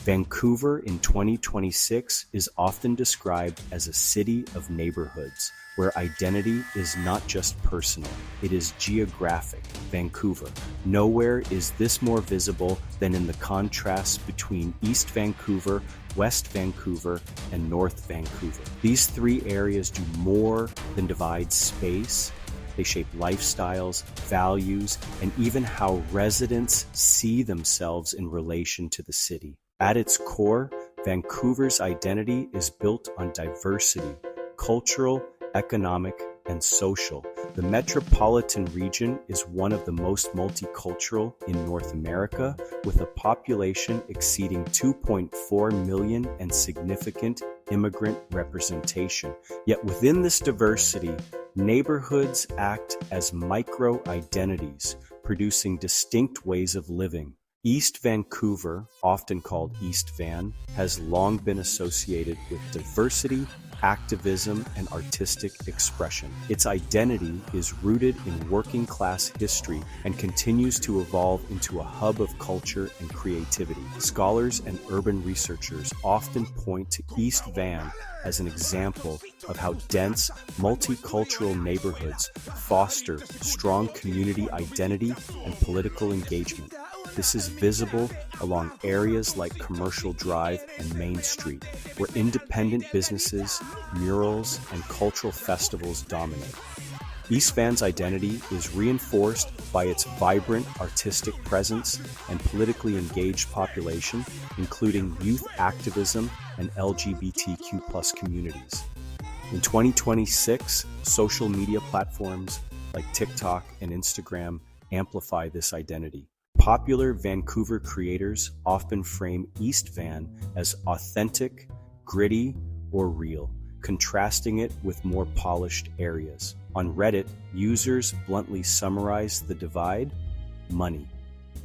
Vancouver in 2026 is often described as a city of neighborhoods, where identity is not just personal, it is geographic. Vancouver. Nowhere is this more visible than in the contrast between East Vancouver, West Vancouver, and North Vancouver. These three areas do more than divide space. They shape lifestyles, values, and even how residents see themselves in relation to the city. At its core, Vancouver's identity is built on diversity, cultural, economic, and social. The metropolitan region is one of the most multicultural in North America, with a population exceeding 2.4 million and significant immigrant representation. Yet within this diversity, neighborhoods act as micro-identities, producing distinct ways of living. East Vancouver, often called East Van, has long been associated with diversity, activism, and artistic expression. Its identity is rooted in working-class history and continues to evolve into a hub of culture and creativity. Scholars and urban researchers often point to East Van as an example of how dense, multicultural neighborhoods foster strong community identity and political engagement. This is visible along areas like Commercial Drive and Main Street, where independent businesses, murals, and cultural festivals dominate. East Van's identity is reinforced by its vibrant artistic presence and politically engaged population, including youth activism and LGBTQ+ communities. In 2026, social media platforms like TikTok and Instagram amplify this identity. Popular Vancouver creators often frame East Van as authentic, gritty, or real, contrasting it with more polished areas. On Reddit, users bluntly summarize the divide: money.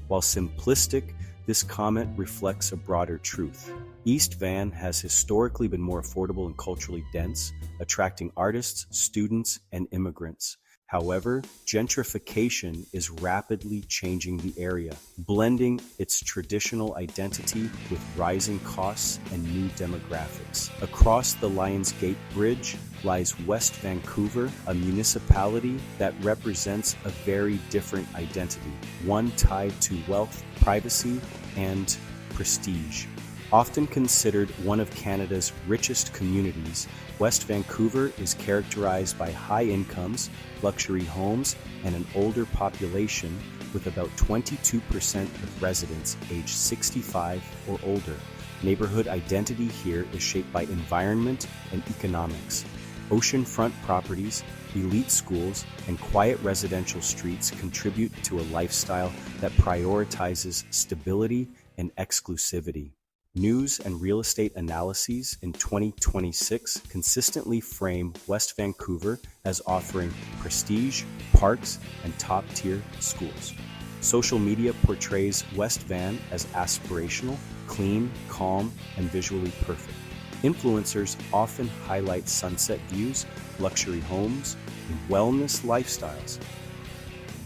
While simplistic, this comment reflects a broader truth. East Van has historically been more affordable and culturally dense, attracting artists, students, and immigrants. However, gentrification is rapidly changing the area, blending its traditional identity with rising costs and new demographics. Across the Lions Gate Bridge lies West Vancouver, a municipality that represents a very different identity, one tied to wealth, privacy, and prestige. Often considered one of Canada's richest communities, West Vancouver is characterized by high incomes, luxury homes, and an older population, with about 22% of residents aged 65 or older. Neighborhood identity here is shaped by environment and economics. Oceanfront properties, elite schools, and quiet residential streets contribute to a lifestyle that prioritizes stability and exclusivity. News and real estate analyses in 2026 consistently frame West Vancouver as offering prestige, parks, and top-tier schools. Social media portrays West Van as aspirational, clean, calm, and visually perfect. Influencers often highlight sunset views, luxury homes, and wellness lifestyles.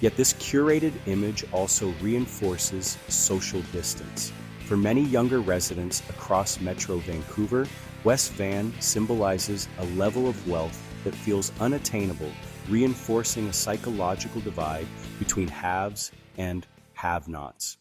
Yet this curated image also reinforces social distance. For many younger residents across Metro Vancouver, West Van symbolizes a level of wealth that feels unattainable, reinforcing a psychological divide between haves and have-nots.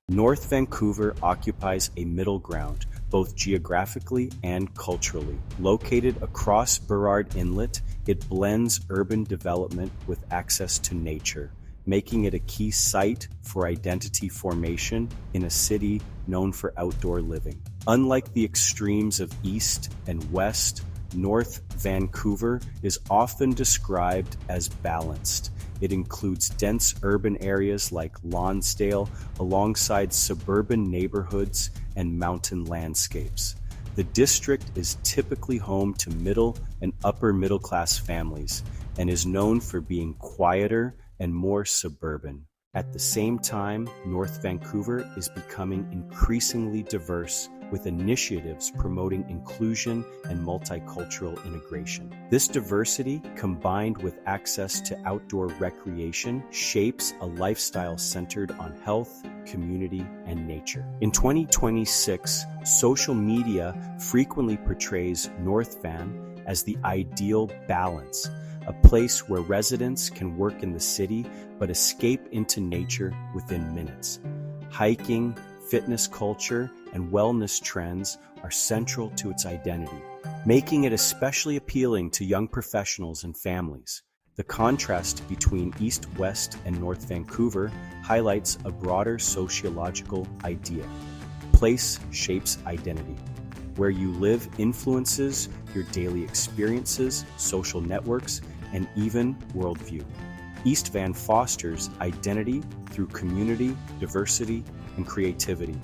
North Vancouver occupies a middle ground, both geographically and culturally. Located across Burrard Inlet, it blends urban development with access to nature, making it a key site for identity formation in a city known for outdoor living. Unlike the extremes of East and West, North Vancouver is often described as balanced. It includes dense urban areas like Lonsdale, alongside suburban neighborhoods and mountain landscapes. The district is typically home to middle and upper middle class families and is known for being quieter and more suburban. At the same time, North Vancouver is becoming increasingly diverse, with initiatives promoting inclusion and multicultural integration. This diversity, combined with access to outdoor recreation, shapes a lifestyle centered on health, community, and nature. In 2026, social media frequently portrays North Van as the ideal balance, a place where residents can work in the city but escape into nature within minutes. Hiking, fitness culture, and wellness trends are central to its identity, making it especially appealing to young professionals and families. The contrast between East, West, and North Vancouver highlights a broader sociological idea. Place shapes identity. Where you live influences your daily experiences, social networks, and even worldview. East Van fosters identity through community, diversity, and creativity.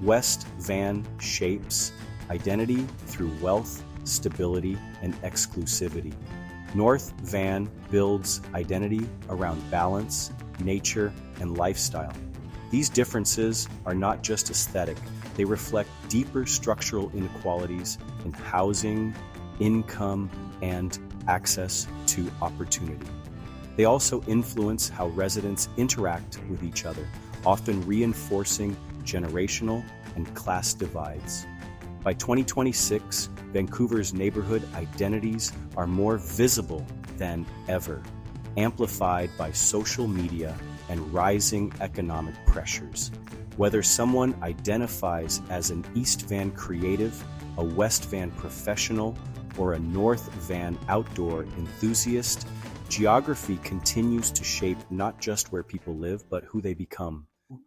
West Van shapes identity through wealth, stability, and exclusivity. North Van builds identity around balance, nature, and lifestyle. These differences are not just aesthetic, they reflect deeper structural inequalities in housing, income, and access to opportunity. They also influence how residents interact with each other, often reinforcing generational and class divides. By 2026, Vancouver's neighborhood identities are more visible than ever, amplified by social media and rising economic pressures. Whether someone identifies as an East Van creative, a West Van professional, or a North Van outdoor enthusiast, geography continues to shape not just where people live, but who they become.